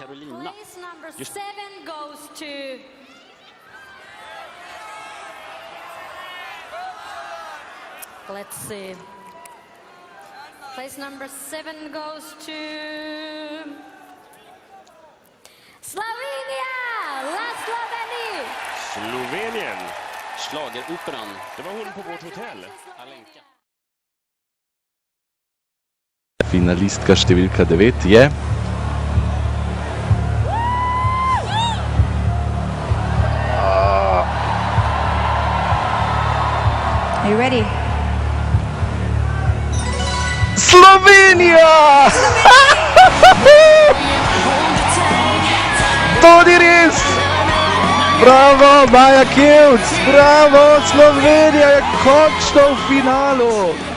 Carolina. Place number 7 goes to let's see. Place number 7 goes to Slovenia! La Sloveni! Slovenien. Schlageroperan. Det var hon på vårt hotell. Alenka. Finalistka številka 9 je Are you ready? Slovenija! Tudi res! Bravo, Maja Kevc! Bravo, Slovenija je končno v finalu!